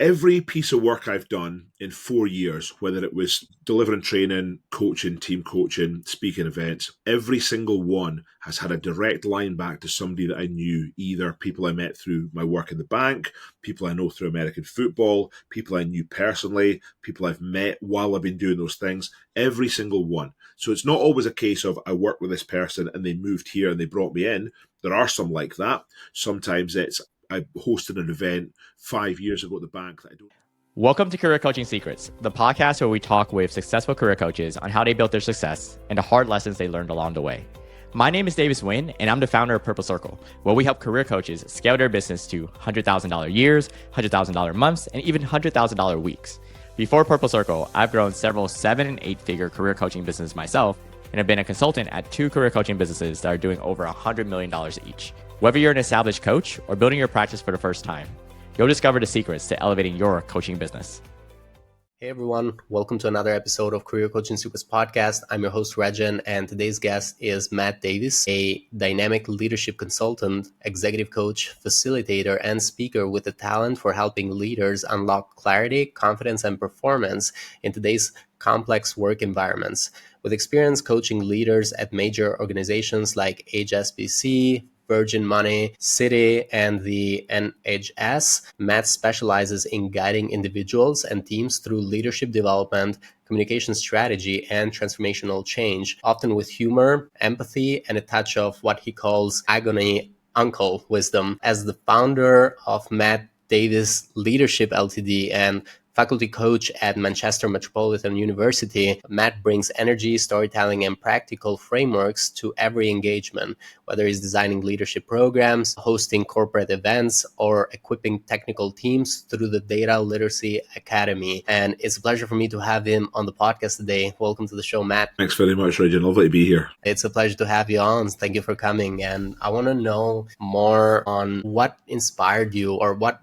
Every piece of work I've done in 4 years, whether it was delivering training, coaching, team coaching, speaking events, every single one has had a direct line back to somebody that I knew, either people I met through my work in the bank, people I know through American football, people I knew personally, people I've met while I've been doing those things, every single one. So it's not always a case of I work with this person and they moved here and they brought me in. There are some like that. Sometimes it's I hosted an event 5 years ago at the bank that I don't. Welcome to Career Coaching Secrets, the podcast where we talk with successful career coaches on how they built their success and the hard lessons they learned along the way. My name is Davis Nguyen, and I'm the founder of Purple Circle, where we help career coaches scale their business to $100,000 years, $100,000 months, and even $100,000 weeks. Before Purple Circle, I've grown several 7- and 8-figure career coaching businesses myself, and have been a consultant at 2 career coaching businesses that are doing over $100 million each. Whether you're an established coach or building your practice for the first time, you'll discover the secrets to elevating your coaching business. Hey everyone, welcome to another episode of Career Coaching Secrets podcast. I'm your host Rexhen, and today's guest is Matt Davies, a dynamic leadership consultant, executive coach, facilitator, and speaker with a talent for helping leaders unlock clarity, confidence, and performance in today's complex work environments. With experience coaching leaders at major organizations like HSBC, Virgin Money, Citi, and the NHS, Matt specializes in guiding individuals and teams through leadership development, communication strategy, and transformational change, often with humor, empathy, and a touch of what he calls agony uncle wisdom. As the founder of Matt Davies Leadership LTD and faculty coach at Manchester Metropolitan University, Matt brings energy, storytelling, and practical frameworks to every engagement, whether he's designing leadership programs, hosting corporate events, or equipping technical teams through the Data Literacy Academy. And it's a pleasure for me to have him on the podcast today. Welcome to the show, Matt. Thanks very much, Rexhen. Lovely to be here. It's a pleasure to have you on. Thank you for coming. And I want to know more on what inspired you, or what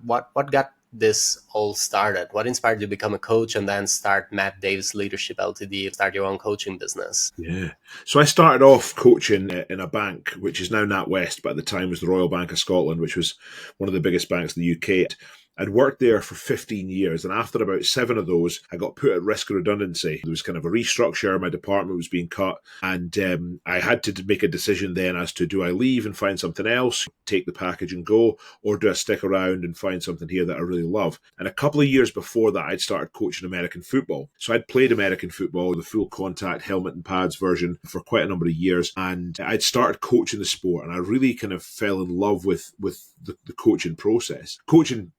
got this all started. What inspired you to become a coach and then start Matt Davies Leadership LTD, start your own coaching business? Yeah. So I started off coaching in a bank, which is now NatWest, but at the time was the Royal Bank of Scotland, which was one of the biggest banks in the UK. I'd worked there for 15 years, and after about 7 of those, I got put at risk of redundancy. There was kind of a restructure, my department was being cut, and I had to make a decision then as to, do I leave and find something else, take the package and go, or do I stick around and find something here that I really love? And a couple of years before that, I'd started coaching American football. So I'd played American football, the full contact helmet and pads version, for quite a number of years, and I'd started coaching the sport, and I really kind of fell in love with the coaching process. Coaching,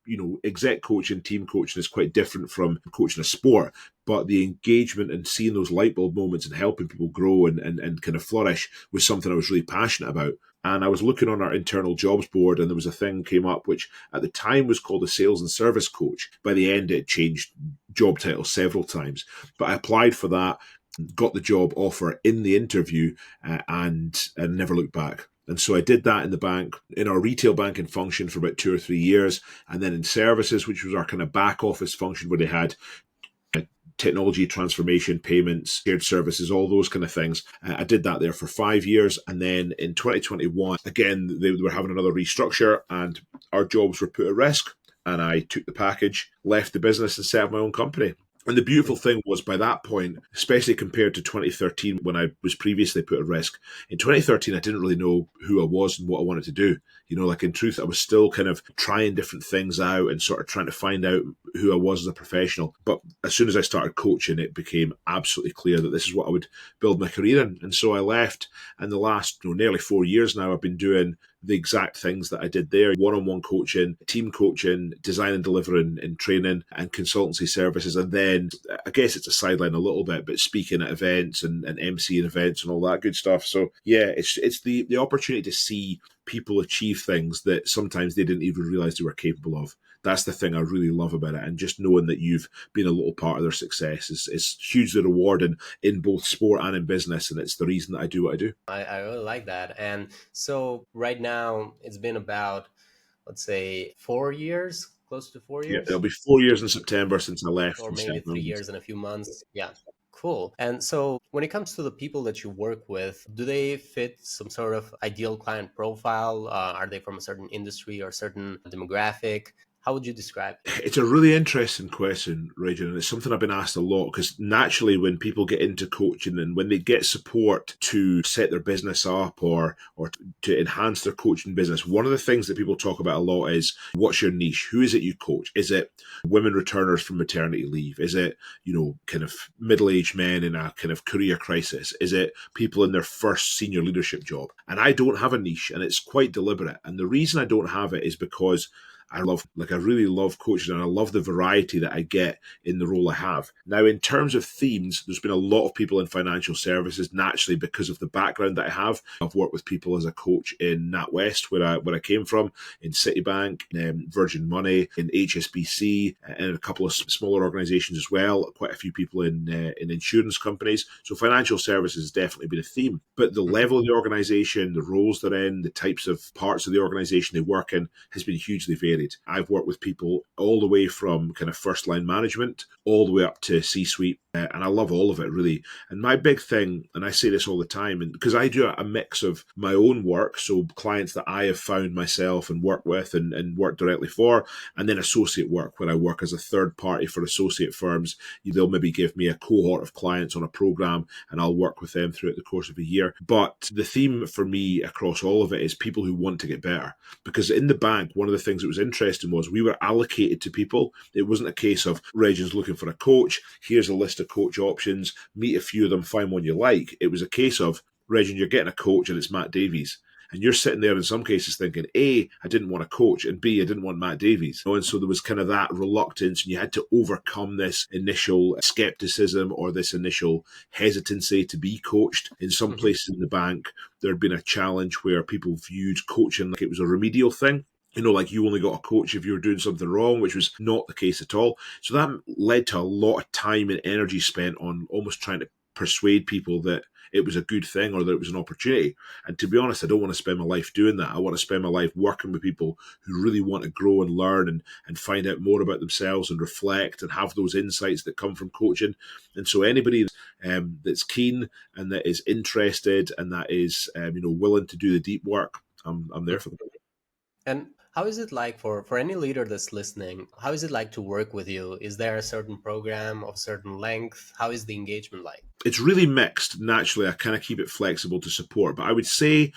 exec coaching, team coaching is quite different from coaching a sport, but the engagement and seeing those light bulb moments and helping people grow and kind of flourish was something I was really passionate about. And I was looking on our internal jobs board, and there was a thing came up which at the time was called a sales and service coach. By the end, it changed job titles several times, but I applied for that, got the job offer in the interview, and never looked back. And so I did that in the bank, in our retail banking function for about 2 or 3 years. And then in services, which was our kind of back office function where they had technology transformation, payments, shared services, all those kind of things. I did that there for 5 years. And then in 2021, again, they were having another restructure and our jobs were put at risk. And I took the package, left the business and set up my own company. And the beautiful thing was, by that point, especially compared to 2013 when I was previously put at risk, in 2013, I didn't really know who I was and what I wanted to do. In truth, I was still kind of trying different things out and sort of trying to find out who I was as a professional. But as soon as I started coaching, it became absolutely clear that this is what I would build my career in. And so I left, and the last nearly 4 years now, I've been doing the exact things that I did there: one-on-one coaching, team coaching, design and delivering and training, and consultancy services. And then I guess it's a sideline a little bit, but speaking at events and emceeing events and all that good stuff. So yeah, it's the opportunity to see people achieve things that sometimes they didn't even realize they were capable of. That's the thing I really love about it. And just knowing that you've been a little part of their success is hugely rewarding in both sport and in business. And it's the reason that I do what I do. I really like that. And so right now it's been about, let's say, 4 years, close to 4 years. Yeah, it'll be 4 years in September since I left. Or maybe 3 years and a few months. Yeah. Cool. And so when it comes to the people that you work with, do they fit some sort of ideal client profile? Are they from a certain industry or certain demographic? How would you describe it? It's a really interesting question, Regen, and it's something I've been asked a lot because naturally when people get into coaching and when they get support to set their business up or to enhance their coaching business, one of the things that people talk about a lot is what's your niche? Who is it you coach? Is it women returners from maternity leave? Is it, kind of middle-aged men in a kind of career crisis? Is it people in their first senior leadership job? And I don't have a niche, and it's quite deliberate. And the reason I don't have it is because I really love coaching, and I love the variety that I get in the role I have. Now, in terms of themes, there's been a lot of people in financial services, naturally, because of the background that I have. I've worked with people as a coach in NatWest, where I came from, in Citibank, Virgin Money, in HSBC, and a couple of smaller organizations as well, quite a few people in insurance companies. So financial services has definitely been a theme. But the level of the organization, the roles they're in, the types of parts of the organization they work in has been hugely varied. I've worked with people all the way from kind of first line management all the way up to C-suite, and I love all of it, really. And my big thing, and I say this all the time, and because I do a mix of my own work, so clients that I have found myself and work with and work directly for, and then associate work, where I work as a third party for associate firms. They'll maybe give me a cohort of clients on a program, and I'll work with them throughout the course of a year. But the theme for me across all of it is people who want to get better. Because in the bank, one of the things that was interesting was we were allocated to people. It wasn't a case of Regin's looking for a coach. Here's a list of coach options. Meet a few of them, find one you like. It was a case of, Regen, you're getting a coach and it's Matt Davies. And you're sitting there in some cases thinking, A, I didn't want a coach, and B, I didn't want Matt Davies. And so there was kind of that reluctance, and you had to overcome this initial skepticism or this initial hesitancy to be coached. In some places in the bank, there had been a challenge where people viewed coaching like it was a remedial thing. Like you only got a coach if you were doing something wrong, which was not the case at all. So that led to a lot of time and energy spent on almost trying to persuade people that it was a good thing or that it was an opportunity. And to be honest, I don't want to spend my life doing that. I want to spend my life working with people who really want to grow and learn and find out more about themselves and reflect and have those insights that come from coaching. And so anybody that's keen and that is interested and that is willing to do the deep work, I'm there for them. And how is it like for any leader that's listening? How is it like to work with you? Is there a certain program of certain length? How is the engagement like? It's really mixed. Naturally, I kind of keep it flexible to support, but I would say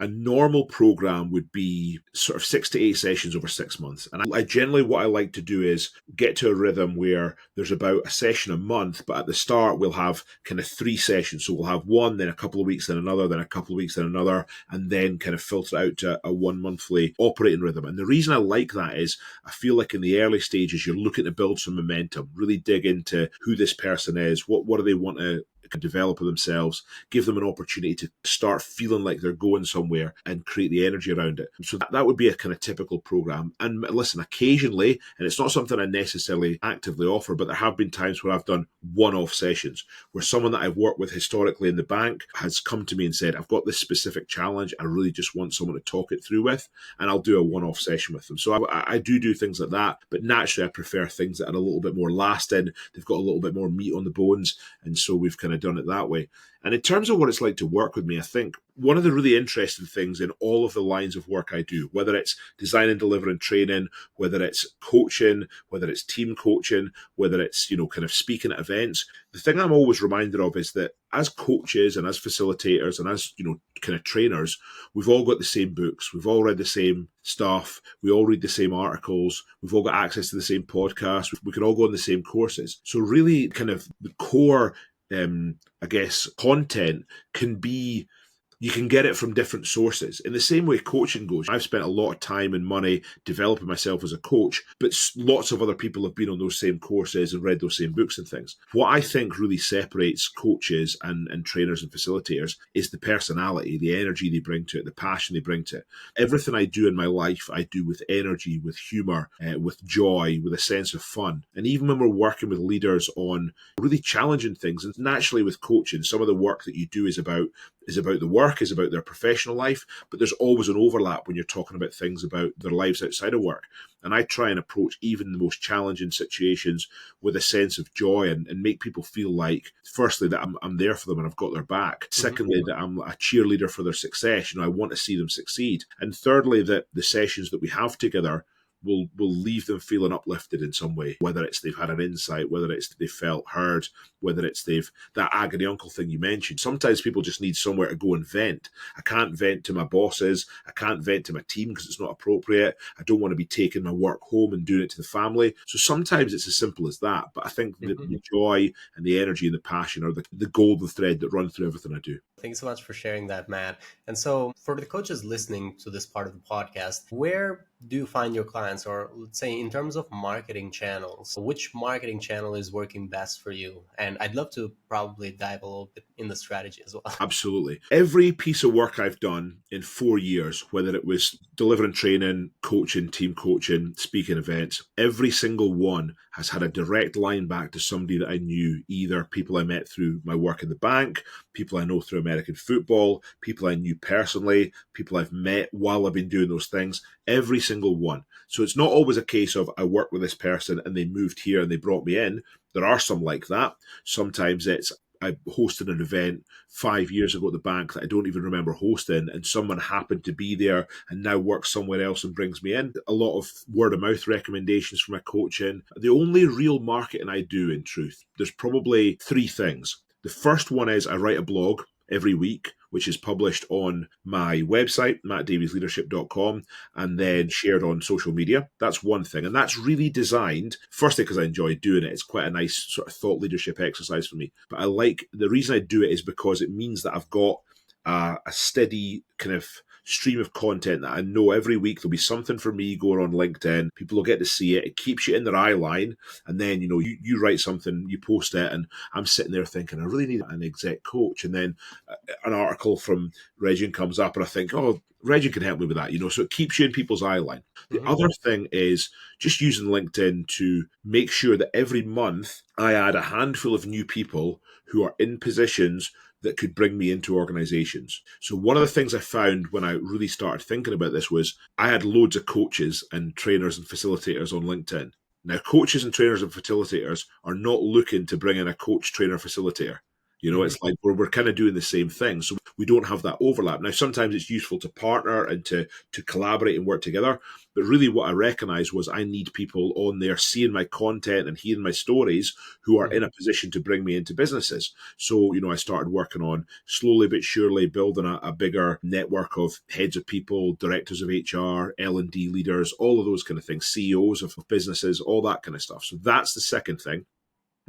a normal program would be sort of 6 to 8 sessions over 6 months. And I generally, what I like to do is get to a rhythm where there's about a session a month, but at the start we'll have kind of 3 sessions. So we'll have one, then a couple of weeks, then another, then a couple of weeks, then another, and then kind of filter out to a 1 monthly operating rhythm. And the reason I like that is I feel like in the early stages, you're looking to build some momentum, really dig into who this person is, what do they want to develop themselves, give them an opportunity to start feeling like they're going somewhere and create the energy around it. So that would be a kind of typical program. And listen, occasionally, and it's not something I necessarily actively offer, but there have been times where I've done one-off sessions where someone that I've worked with historically in the bank has come to me and said, I've got this specific challenge. I really just want someone to talk it through with, and I'll do a one-off session with them. So I do things like that, but naturally I prefer things that are a little bit more lasting. They've got a little bit more meat on the bones. And so we've kind of done it that way. And in terms of what it's like to work with me, I think one of the really interesting things in all of the lines of work I do, whether it's design and delivering training, whether it's coaching, whether it's team coaching, whether it's, kind of speaking at events, the thing I'm always reminded of is that as coaches and as facilitators and as, kind of trainers, we've all got the same books. We've all read the same stuff. We all read the same articles. We've all got access to the same podcasts. We can all go on the same courses. So really kind of the core content can be, you can get it from different sources. In the same way coaching goes, I've spent a lot of time and money developing myself as a coach, but lots of other people have been on those same courses and read those same books and things. What I think really separates coaches and trainers and facilitators is the personality, the energy they bring to it, the passion they bring to it. Everything I do in my life, I do with energy, with humor, with joy, with a sense of fun. And even when we're working with leaders on really challenging things, and naturally with coaching, some of the work that you do is about the work, is about their professional life, but there's always an overlap when you're talking about things about their lives outside of work. And I try and approach even the most challenging situations with a sense of joy and make people feel like, firstly, that I'm there for them and I've got their back. Secondly, that I'm a cheerleader for their success. I want to see them succeed. And thirdly, that the sessions that we have together will leave them feeling uplifted in some way, whether it's they've had an insight, whether it's they felt heard, whether it's they've, that agony uncle thing you mentioned. Sometimes people just need somewhere to go and vent. I can't vent to my bosses. I can't vent to my team because it's not appropriate. I don't want to be taking my work home and doing it to the family. So sometimes it's as simple as that. But I think the joy and the energy and the passion are the golden thread that run through everything I do. Thanks so much for sharing that, Matt. And so for the coaches listening to this part of the podcast, where do you find your clients? Or let's say in terms of marketing channels, which marketing channel is working best for you? And I'd love to probably dive a little bit in the strategy as well. Absolutely. Every piece of work I've done in 4 years, whether it was delivering training, coaching, team coaching, speaking events, every single one has had a direct line back to somebody that I knew, either people I met through my work in the bank, people I know through American football, people I knew personally, people I've met while I've been doing those things, every single one. So it's not always a case of I work with this person and they moved here and they brought me in. There are some like that. Sometimes it's I hosted an event 5 years ago at the bank that I don't even remember hosting, and someone happened to be there and now works somewhere else and brings me in. A lot of word of mouth recommendations for my coaching. The only real marketing I do, in truth, there's probably 3 things. The first one is I write a blog every week, which is published on my website, mattdaviesleadership.com, and then shared on social media. That's one thing. And that's really designed, firstly, because I enjoy doing it. It's quite a nice sort of thought leadership exercise for me. But the reason I do it is because it means that I've got a steady kind of stream of content that I know every week there'll be something for me going on LinkedIn. People will get to see it. It keeps you in their eye line. And then, you write something, you post it, and I'm sitting there thinking, I really need an exec coach. And then an article from Rexhen comes up and I think, oh, Rexhen can help me with that, so it keeps you in people's eye line. The other thing is just using LinkedIn to make sure that every month I add a handful of new people who are in positions that could bring me into organizations. So one of the things I found when I really started thinking about this was I had loads of coaches and trainers and facilitators on LinkedIn. Now, coaches and trainers and facilitators are not looking to bring in a coach, trainer, facilitator. It's like we're kind of doing the same thing. So we don't have that overlap. Now, sometimes it's useful to partner and to collaborate and work together. But really what I recognized was I need people on there seeing my content and hearing my stories who are in a position to bring me into businesses. So, I started working on slowly but surely building a bigger network of heads of people, directors of HR, L&D leaders, all of those kind of things, CEOs of businesses, all that kind of stuff. So that's the second thing.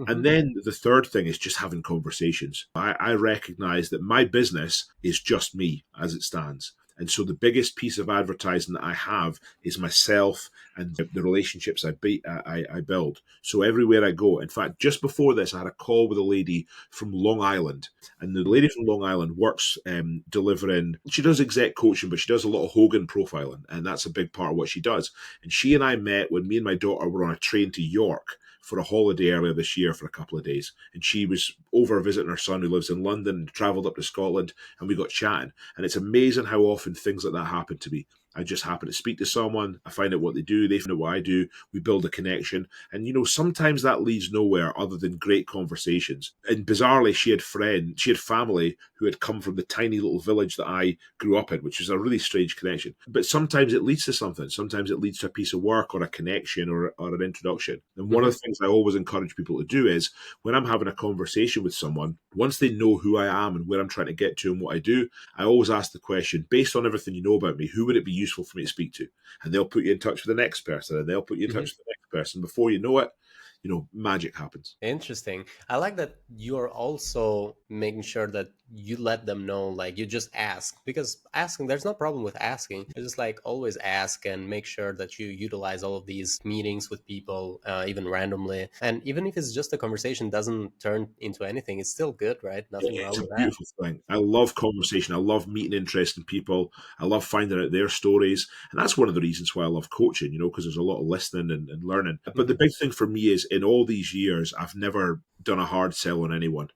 And then the third thing is just having conversations. I recognize that my business is just me as it stands. And so the biggest piece of advertising that I have is myself and the relationships I build. So everywhere I go, in fact, just before this, I had a call with a lady from Long Island. And the lady from Long Island works delivering, she does exec coaching, but she does a lot of Hogan profiling. And that's a big part of what she does. And she and I met when me and my daughter were on a train to York for a holiday earlier this year for a couple of days. And she was over visiting her son who lives in London and travelled up to Scotland, and we got chatting. And it's amazing how often things like that happen to me. I just happen to speak to someone, I find out what they do, they find out what I do, we build a connection. And, sometimes that leads nowhere other than great conversations. And bizarrely, she had family who had come from the tiny little village that I grew up in, which is a really strange connection. But sometimes it leads to something. Sometimes it leads to a piece of work or a connection or an introduction. And one of the things I always encourage people to do is when I'm having a conversation with someone, once they know who I am and where I'm trying to get to and what I do, I always ask the question, based on everything you know about me, who would it be useful for me to speak to? And they'll put you in touch with the next person, and they'll put you in touch with the next person. Before you know it, magic happens. Interesting. I like that you're also making sure that you let them know, like you just ask, because asking, there's no problem with asking. It's just like always ask and make sure that you utilize all of these meetings with people, even randomly. And even if it's just a conversation doesn't turn into anything, it's still good, right? Nothing wrong with that. It's a beautiful thing. I love conversation. I love meeting interesting people. I love finding out their stories. And that's one of the reasons why I love coaching, because there's a lot of listening and learning. But the big thing for me is in all these years, I've never done a hard sell on anyone.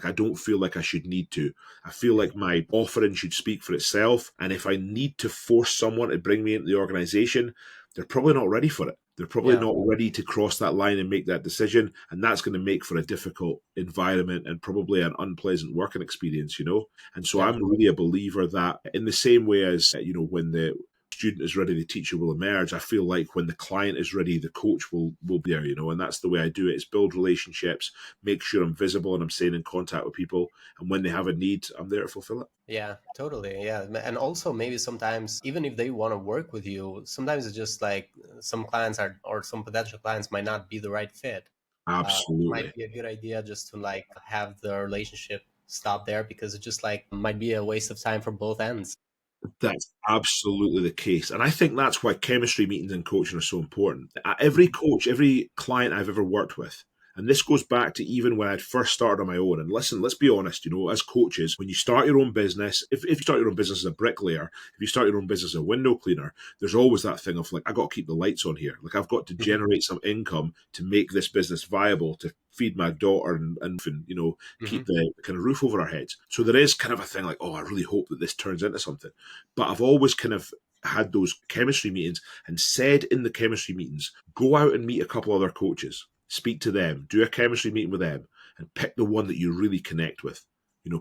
I don't feel like I should need to. I feel like my offering should speak for itself. And if I need to force someone to bring me into the organization, they're probably not ready for it. They're probably not ready to cross that line and make that decision. And that's going to make for a difficult environment and probably an unpleasant working experience, And so I'm really a believer that in the same way as, when the student is ready, the teacher will emerge. I feel like when the client is ready, the coach will be there, and that's the way I do it. It's build relationships, make sure I'm visible and I'm staying in contact with people. And when they have a need, I'm there to fulfill it. Yeah, totally. Yeah. And also maybe sometimes, even if they want to work with you, sometimes it's just like some clients or some potential clients might not be the right fit. Absolutely. Might be a good idea just to like have the relationship stop there, because it just like might be a waste of time for both ends. That's absolutely the case. And I think that's why chemistry meetings and coaching are so important. Every coach, every client I've ever worked with, and this goes back to even when I'd first started on my own. And listen, let's be honest, as coaches, when you start your own business, if you start your own business as a bricklayer, if you start your own business as a window cleaner, there's always that thing of like, I got to keep the lights on here. Like I've got to generate some income to make this business viable, to feed my daughter and keep the kind of roof over our heads. So there is kind of a thing like, oh, I really hope that this turns into something. But I've always kind of had those chemistry meetings and said in the chemistry meetings, go out and meet a couple other coaches. Speak to them, do a chemistry meeting with them, and pick the one that you really connect with.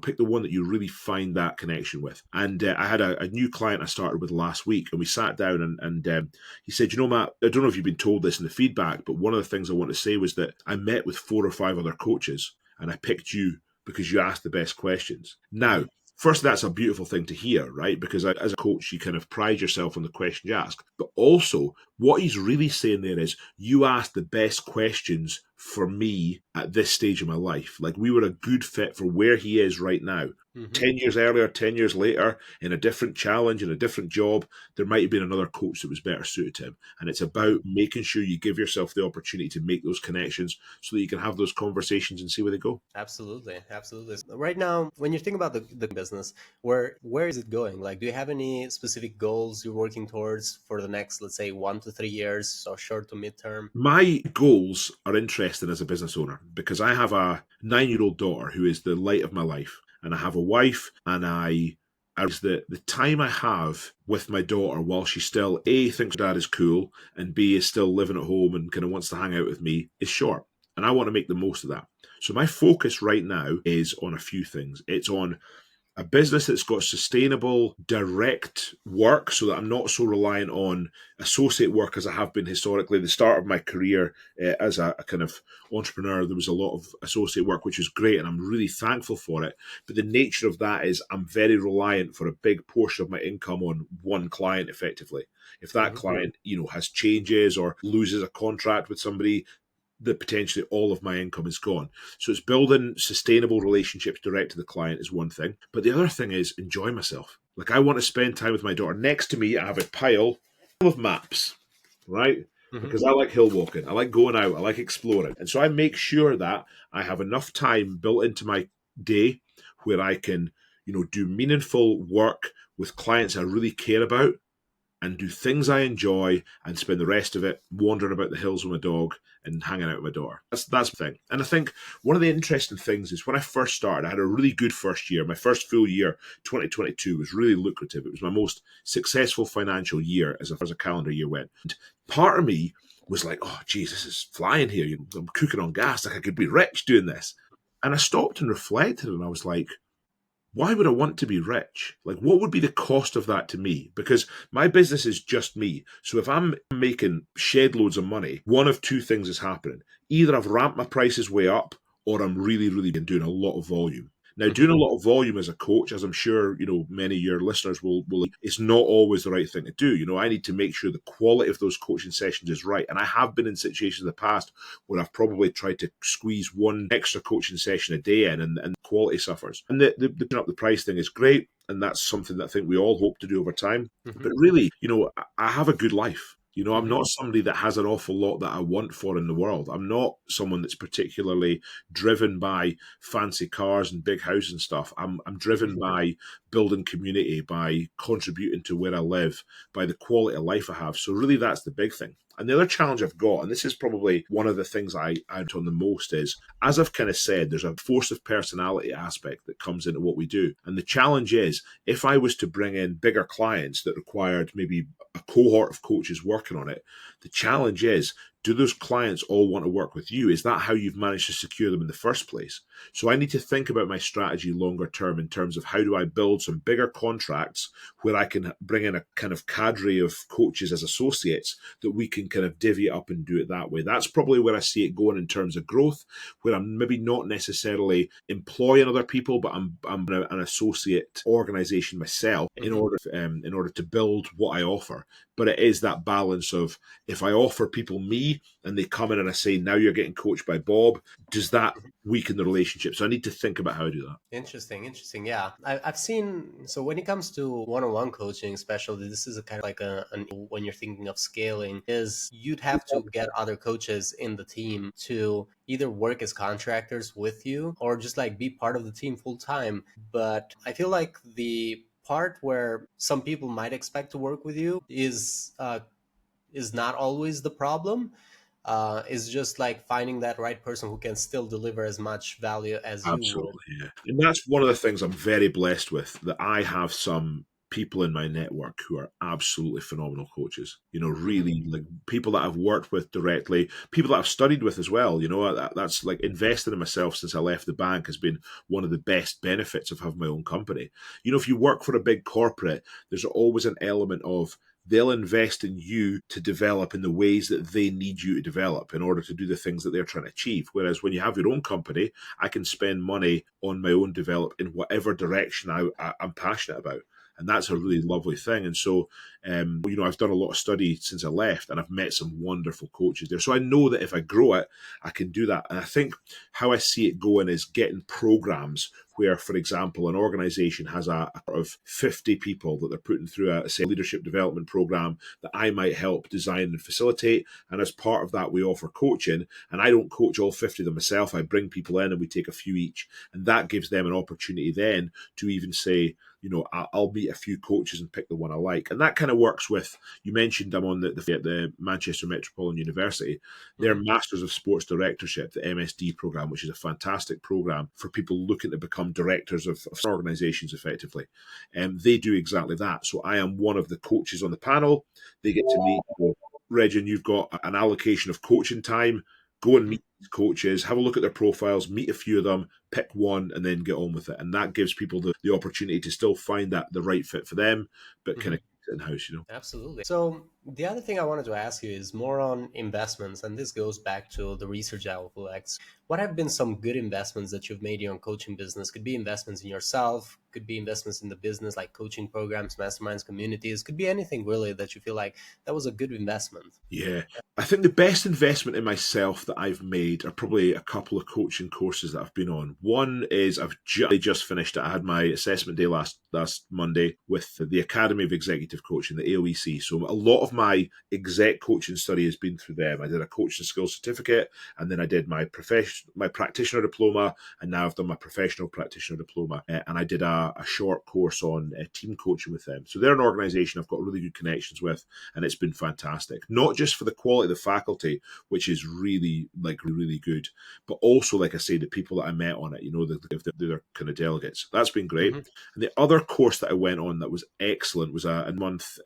Pick the one that you really find that connection with. And I had a new client I started with last week, and we sat down and he said, Matt, I don't know if you've been told this in the feedback, but one of the things I want to say was that I met with 4 or 5 other coaches, and I picked you because you asked the best questions. Now, first, that's a beautiful thing to hear, right? Because as a coach, you kind of pride yourself on the question you ask. But also, what he's really saying there is, you asked the best questions for me at this stage of my life. Like, we were a good fit for where he is right now. 10 years earlier, 10 years later, in a different challenge, in a different job, there might have been another coach that was better suited to him. And it's about making sure you give yourself the opportunity to make those connections so that you can have those conversations and see where they go. Absolutely. Absolutely. Right now, when you think about the business, where is it going? Like, do you have any specific goals you're working towards for the next, let's say, 1 to 3 years, or short to midterm? My goals are interesting as a business owner because I have a 9-year-old daughter who is the light of my life. And I have a wife, and the time I have with my daughter while she still A, thinks dad is cool, and B, is still living at home and kind of wants to hang out with me is short. And I want to make the most of that. So my focus right now is on a few things. It's on a business that's got sustainable, direct work so that I'm not so reliant on associate work as I have been historically. The start of my career as a kind of entrepreneur, there was a lot of associate work, which is great, and I'm really thankful for it. But the nature of that is I'm very reliant for a big portion of my income on one client, effectively. If that client, has changes or loses a contract with somebody, that potentially all of my income is gone. So it's building sustainable relationships direct to the client is one thing. But the other thing is enjoy myself. Like, I want to spend time with my daughter. Next to me, I have a pile of maps, right? Because I like hill walking. I like going out. I like exploring. And so I make sure that I have enough time built into my day where I can, do meaningful work with clients I really care about and do things I enjoy and spend the rest of it wandering about the hills with my dog and hanging out with my daughter. That's the thing. And I think one of the interesting things is when I first started, I had a really good first year. My first full year, 2022, was really lucrative. It was my most successful financial year as far as a calendar year went. And part of me was like, oh, geez, this is flying here. I'm cooking on gas. Like, I could be rich doing this. And I stopped and reflected, and I was like, why would I want to be rich? Like, what would be the cost of that to me? Because my business is just me. So if I'm making shed loads of money, one of two things is happening. Either I've ramped my prices way up, or I'm really, really been doing a lot of volume. Now, doing a lot of volume as a coach, as I'm sure, many of your listeners will, it's not always the right thing to do. I need to make sure the quality of those coaching sessions is right. And I have been in situations in the past where I've probably tried to squeeze one extra coaching session a day in and quality suffers. And the putting up the price thing is great. And that's something that I think we all hope to do over time. But really, I have a good life. I'm not somebody that has an awful lot that I want for in the world. I'm not someone that's particularly driven by fancy cars and big houses and stuff. I'm driven by building community, by contributing to where I live, by the quality of life I have. So really, that's the big thing. And the other challenge I've got, and this is probably one of the things I add on the most, is, as I've kind of said, there's a force of personality aspect that comes into what we do. And the challenge is, if I was to bring in bigger clients that required maybe a cohort of coaches working on it, the challenge is, do those clients all want to work with you? Is that how you've managed to secure them in the first place? So I need to think about my strategy longer term in terms of how do I build some bigger contracts where I can bring in a kind of cadre of coaches as associates that we can kind of divvy up and do it that way. That's probably where I see it going in terms of growth, where I'm maybe not necessarily employing other people, but I'm an associate organization myself in order to build what I offer. But it is that balance of, if I offer people me and they come in and I say, now you're getting coached by Bob, does that weaken the relationship? So I need to think about how I do that. Interesting. Yeah. I've seen, so when it comes to one-on-one coaching, especially, this is a kind of like when you're thinking of scaling, is you'd have to get other coaches in the team to either work as contractors with you or just like be part of the team full time. But I feel like the part where some people might expect to work with you is not always the problem. Is just like finding that right person who can still deliver as much value as you would. Absolutely, yeah. And that's one of the things I'm very blessed with, that I have some people in my network who are absolutely phenomenal coaches. Really, like people that I've worked with directly, people that I've studied with as well. That's like investing in myself since I left the bank has been one of the best benefits of having my own company. If you work for a big corporate, there's always an element of, they'll invest in you to develop in the ways that they need you to develop in order to do the things that they're trying to achieve. Whereas when you have your own company, I can spend money on my own develop in whatever direction I'm passionate about. And that's a really lovely thing. And so, I've done a lot of study since I left, and I've met some wonderful coaches there. So I know that if I grow it, I can do that. And I think how I see it going is getting programs where, for example, an organization has a of 50 people that they're putting through a leadership development program that I might help design and facilitate. And as part of that, we offer coaching. And I don't coach all 50 of them myself. I bring people in and we take a few each. And that gives them an opportunity then to even say, I'll meet a few coaches and pick the one I like. And that kind of works with, you mentioned I'm on the Manchester Metropolitan University, their Masters of Sports Directorship, the MSD program, which is a fantastic program for people looking to become directors of organizations effectively. They do exactly that. So I am one of the coaches on the panel. They get to meet, Rexhen, you've got an allocation of coaching time. Go and meet these coaches, have a look at their profiles, meet a few of them, pick one, and then get on with it. And that gives people the opportunity to still find that the right fit for them, but kind of keep it in-house, Absolutely. So the other thing I wanted to ask you is more on investments, and this goes back to the research AOEC. What have been some good investments that you've made in your own coaching business? Could be investments in yourself, could be investments in the business like coaching programs, masterminds, communities, could be anything really that you feel like that was a good investment. Yeah. I think the best investment in myself that I've made are probably a couple of coaching courses that I've been on. One is I've just finished it. I had my assessment day last Monday with the Academy of Executive Coaching, the AOEC. So a lot of my exec coaching study has been through them. I did a coaching skills certificate, and then I did my practitioner diploma, and now I've done my professional practitioner diploma. And I did a short course on team coaching with them. So they're an organization I've got really good connections with, and it's been fantastic. Not just for the quality of the faculty, which is really good, but also, like I say, the people that I met on it, they're kind of delegates. That's been great. And the other course that I went on that was excellent was a month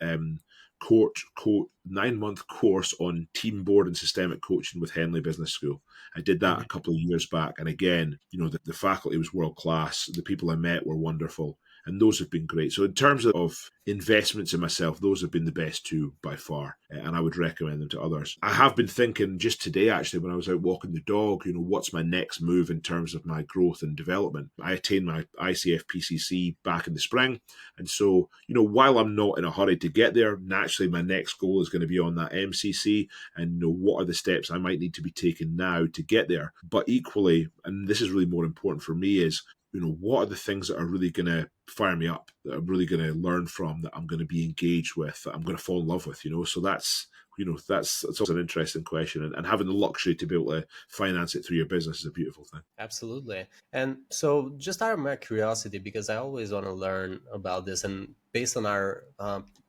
9-month course on team board and systemic coaching with Henley Business School. I did that a couple of years back. And again, the faculty was world class. The people I met were wonderful. And those have been great. So in terms of investments in myself, those have been the best two by far. And I would recommend them to others. I have been thinking just today, actually, when I was out walking the dog, what's my next move in terms of my growth and development? I attained my ICF PCC back in the spring. And so, while I'm not in a hurry to get there, naturally my next goal is going to be on that MCC, and what are the steps I might need to be taking now to get there. But equally, and this is really more important for me, is what are the things that are really going to fire me up, that I'm really going to learn from, that I'm going to be engaged with, that I'm going to fall in love with, So that's also an interesting question. And having the luxury to be able to finance it through your business is a beautiful thing. Absolutely. And so just out of my curiosity, because I always want to learn about this, and based on our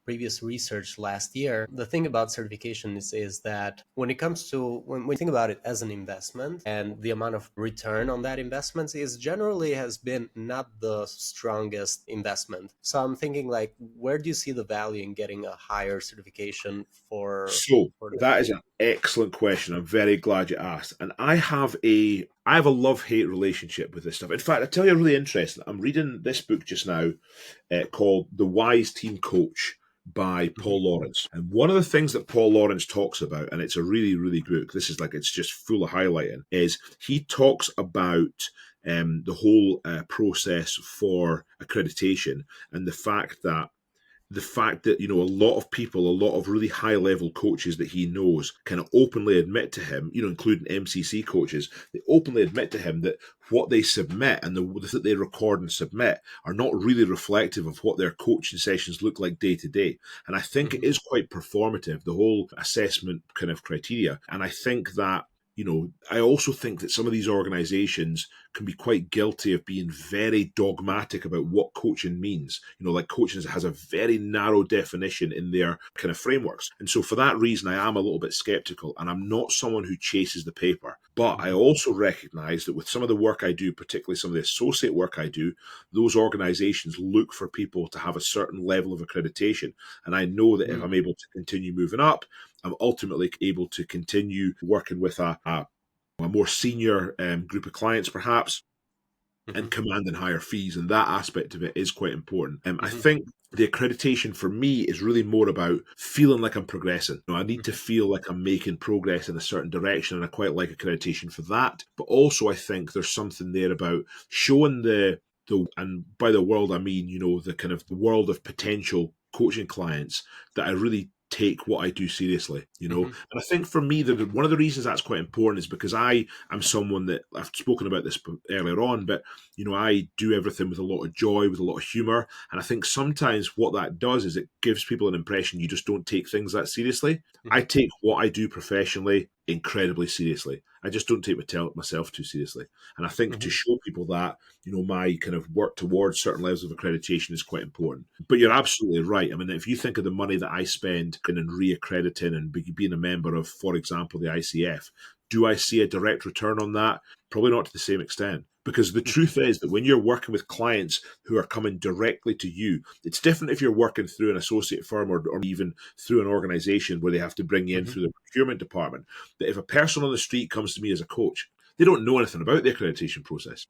previous research last year. The thing about certifications is that when it comes to, when we think about it as an investment and the amount of return on that investment is generally has been not the strongest investment. So I'm thinking like, where do you see the value in getting a higher certification So that is an excellent question. I'm very glad you asked. And I have a love-hate relationship with this stuff. In fact, I'll tell you really interesting. I'm reading this book just now called The Wise Team Coach by Paul Lawrence. And one of the things that Paul Lawrence talks about, and it's a really, really good book, this is like, it's just full of highlighting, is he talks about the whole process for accreditation and the fact that a lot of people, a lot of really high level coaches that he knows kind of openly admit to him, including MCC coaches, they openly admit to him that what they submit and that they record and submit are not really reflective of what their coaching sessions look like day to day. And I think it is quite performative, the whole assessment kind of criteria. And I think that I also think that some of these organizations can be quite guilty of being very dogmatic about what coaching means. Like coaching has a very narrow definition in their kind of frameworks. And so for that reason, I am a little bit skeptical, and I'm not someone who chases the paper. But I also recognize that with some of the work I do, particularly some of the associate work I do, those organizations look for people to have a certain level of accreditation. And I know that if I'm able to continue moving up, I'm ultimately able to continue working with a more senior group of clients, perhaps, and commanding higher fees. And that aspect of it is quite important. I think the accreditation for me is really more about feeling like I'm progressing. I need to feel like I'm making progress in a certain direction, and I quite like accreditation for that. But also I think there's something there about showing and by the world I mean, the kind of the world of potential coaching clients, that I really take what I do seriously, And I think for me, one of the reasons that's quite important is because I am someone that, I've spoken about this earlier on, but, I do everything with a lot of joy, with a lot of humor. And I think sometimes what that does is it gives people an impression you just don't take things that seriously. I take what I do professionally incredibly seriously. I just don't take myself too seriously. And I think to show people that, my kind of work towards certain levels of accreditation is quite important. But you're absolutely right. I mean, if you think of the money that I spend in re-accrediting and being a member of, for example, the ICF, do I see a direct return on that? Probably not to the same extent. Because the truth is that when you're working with clients who are coming directly to you, it's different if you're working through an associate firm or even through an organization where they have to bring you in through the procurement department. That if a person on the street comes to me as a coach, they don't know anything about the accreditation process.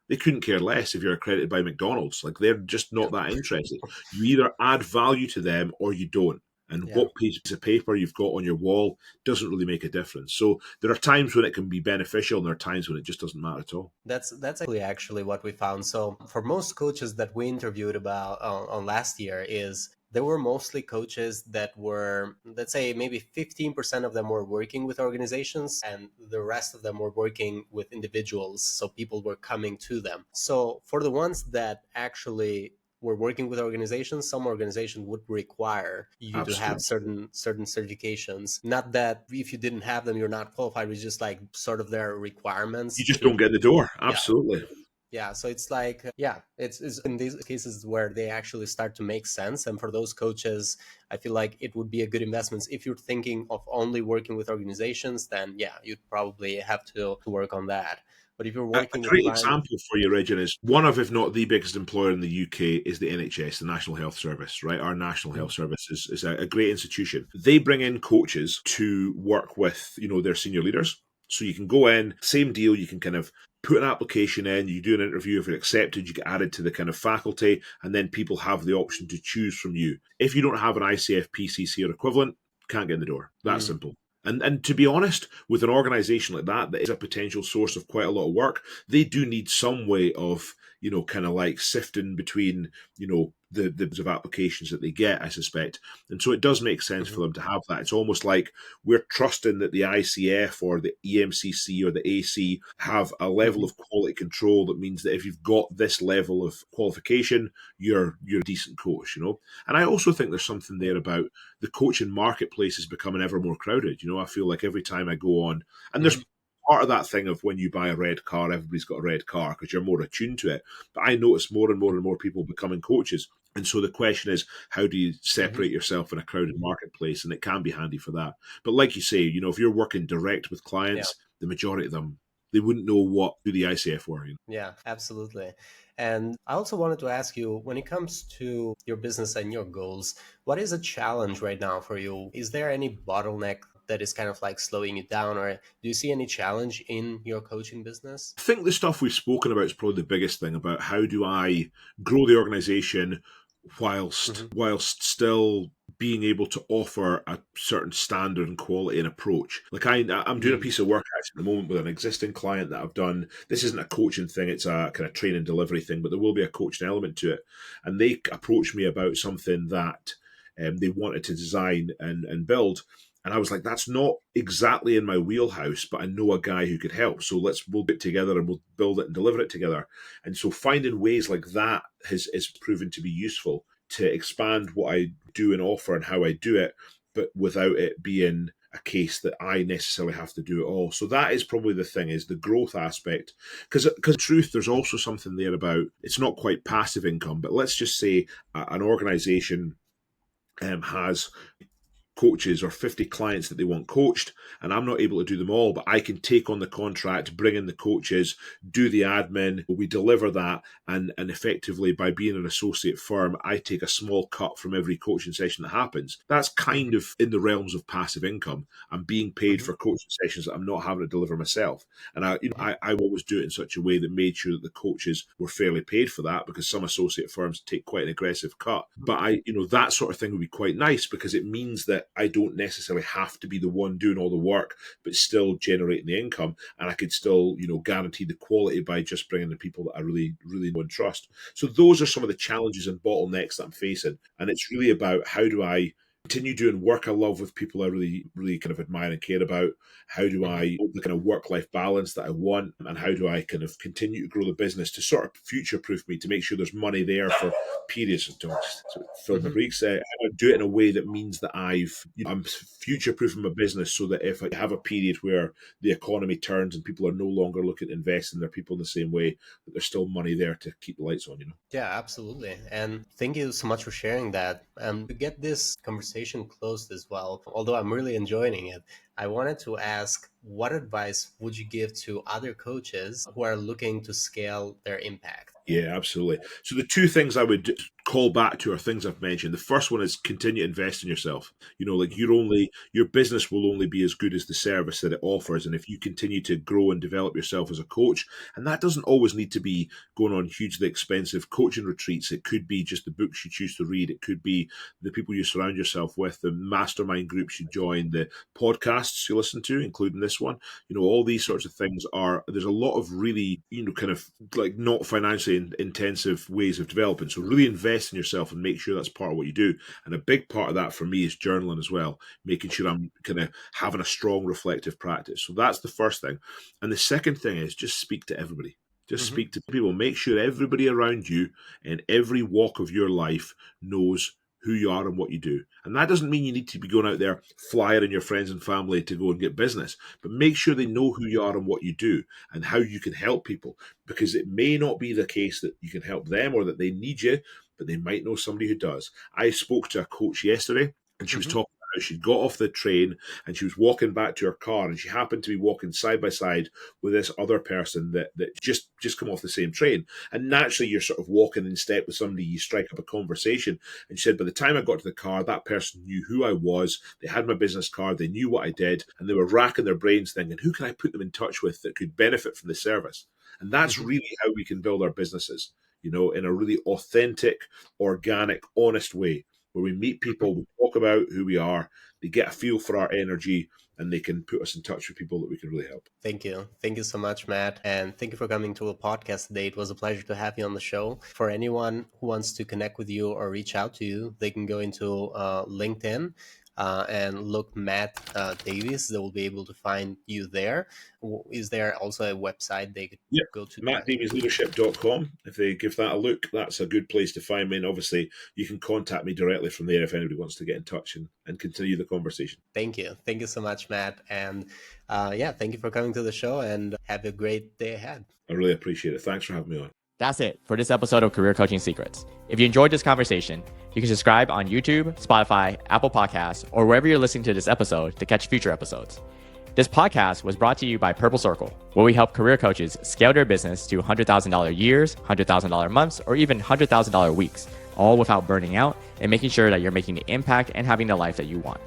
They couldn't care less if you're accredited by McDonald's. Like, they're just not that interested. You either add value to them or you don't. And what piece of paper you've got on your wall doesn't really make a difference. So there are times when it can be beneficial, and there are times when it just doesn't matter at all. That's actually what we found. So for most coaches that we interviewed about on last year, is there were mostly coaches that were, let's say, maybe 15% of them were working with organizations, and the rest of them were working with individuals. So people were coming to them. So for the ones that actually were working with organizations, some organizations would require you to have certain certifications. Not that if you didn't have them, you're not qualified. It's just like sort of their requirements. You just don't get in the door. Absolutely. Yeah, so it's like, it's in these cases where they actually start to make sense. And for those coaches, I feel like it would be a good investment. If you're thinking of only working with organizations, then you'd probably have to work on that. But if you're working, a great example for you, Rexhen, is one of, if not the biggest employer in the UK is the NHS, the National Health Service, right? Our National Health Service is a great institution. They bring in coaches to work with, their senior leaders. So you can go in, same deal, you can kind of put an application in, you do an interview. If you're accepted, you get added to the kind of faculty, and then people have the option to choose from you. If you don't have an ICF, PCC or equivalent, can't get in the door. That's simple. And to be honest, with an organization like that is a potential source of quite a lot of work, they do need some way of, kind of like sifting between, the of applications that they get, I suspect. And so it does make sense for them to have that. It's almost like we're trusting that the ICF or the EMCC or the AC have a level of quality control that means that if you've got this level of qualification, you're a decent coach, And I also think there's something there about the coaching marketplace is becoming ever more crowded. I feel like every time I go on, and there's part of that thing of when you buy a red car, everybody's got a red car because you're more attuned to it. But I notice more and more and more people becoming coaches. And so the question is, how do you separate yourself in a crowded marketplace? And it can be handy for that. But like you say, if you're working direct with Yeah. clients, the majority of them, they wouldn't know who the ICF were. Yeah, absolutely. And I also wanted to ask you, when it comes to your business and your goals, what is a challenge right now for you? Is there any bottleneck that is kind of like slowing you down, or do you see any challenge in your coaching business? I think the stuff we've spoken about is probably the biggest thing about how do I grow the organization whilst still being able to offer a certain standard and quality and approach. Like I'm doing a piece of work actually at the moment with an existing client that I've done. This isn't a coaching thing, it's a kind of training delivery thing, but there will be a coaching element to it. And they approached me about something that they wanted to design and build. And I was like, that's not exactly in my wheelhouse, but I know a guy who could help. So we'll get together and we'll build it and deliver it together. And so finding ways like that is proven to be useful to expand what I do and offer and how I do it, but without it being a case that I necessarily have to do it all. So that is probably the thing, is the growth aspect. Because truth, there's also something there about, it's not quite passive income, but let's just say an organization has coaches or 50 clients that they want coached, and I'm not able to do them all, but I can take on the contract, bring in the coaches, do the admin, we deliver that, and effectively by being an associate firm, I take a small cut from every coaching session that happens. That's kind of in the realms of passive income. I'm being paid for coaching sessions that I'm not having to deliver myself. And I always do it in such a way that made sure that the coaches were fairly paid for that, because some associate firms take quite an aggressive cut. But that sort of thing would be quite nice, because it means that I don't necessarily have to be the one doing all the work, but still generating the income. And I could still, guarantee the quality by just bringing the people that I really, really know and trust. So those are some of the challenges and bottlenecks that I'm facing. And it's really about, how do I continue doing work I love with people I really, really kind of admire and care about? How do I build the kind of work-life balance that I want? And how do I kind of continue to grow the business to sort of future-proof me, to make sure there's money there for periods of time, to fill the breaks? I do it in a way that means that I'm future-proofing my business, so that if I have a period where the economy turns and people are no longer looking to invest in their people in the same way, that there's still money there to keep the lights on, Yeah, absolutely. And thank you so much for sharing that. And to get this conversation closed as well, although I'm really enjoying it, I wanted to ask, what advice would you give to other coaches who are looking to scale their impact? Yeah, absolutely. So the two things I would call back to are things I've mentioned. The first one is continue to invest in yourself. Your business will only be as good as the service that it offers. And if you continue to grow and develop yourself as a coach, and that doesn't always need to be going on hugely expensive coaching retreats. It could be just the books you choose to read. It could be the people you surround yourself with, the mastermind groups you join, the podcasts you listen to, including this one. All these sorts of things there's a lot of really, kind of like not financially intensive ways of developing. So really invest in yourself and make sure that's part of what you do. And a big part of that for me is journaling as well, making sure I'm kind of having a strong reflective practice. So that's the first thing. And the second thing is just speak to everybody. Just speak to people. Make sure everybody around you in every walk of your life knows who you are and what you do. And that doesn't mean you need to be going out there flyering your friends and family to go and get business, but make sure they know who you are and what you do and how you can help people, because it may not be the case that you can help them or that they need you, but they might know somebody who does. I spoke to a coach yesterday, and she was talking about how she got off the train and she was walking back to her car, and she happened to be walking side by side with this other person that just come off the same train. And naturally, you're sort of walking in step with somebody, you strike up a conversation. And she said, by the time I got to the car, that person knew who I was, they had my business card, they knew what I did, and they were racking their brains thinking, who can I put them in touch with that could benefit from the service? And that's really how we can build our businesses, in a really authentic, organic, honest way, where we meet people, we talk about who we are, they get a feel for our energy, and they can put us in touch with people that we can really help. Thank you. Thank you so much, Matt. And thank you for coming to a podcast today. It was a pleasure to have you on the show. For anyone who wants to connect with you or reach out to you, they can go into LinkedIn and look Matt Davies. They will be able to find you there. Is there also a website they could go to? MattDaviesLeadership.com. If they give that a look, that's a good place to find me. And obviously, you can contact me directly from there if anybody wants to get in touch and continue the conversation. Thank you. Thank you so much, Matt. And thank you for coming to the show, and have a great day ahead. I really appreciate it. Thanks for having me on. That's it for this episode of Career Coaching Secrets. If you enjoyed this conversation, you can subscribe on YouTube, Spotify, Apple Podcasts, or wherever you're listening to this episode to catch future episodes. This podcast was brought to you by Purple Circle, where we help career coaches scale their business to $100,000 years, $100,000 months, or even $100,000 weeks, all without burning out and making sure that you're making the impact and having the life that you want.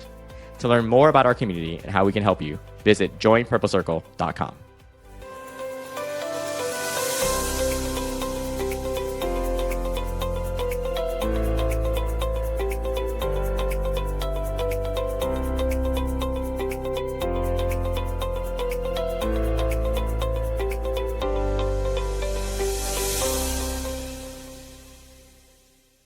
To learn more about our community and how we can help you, visit joinpurplecircle.com.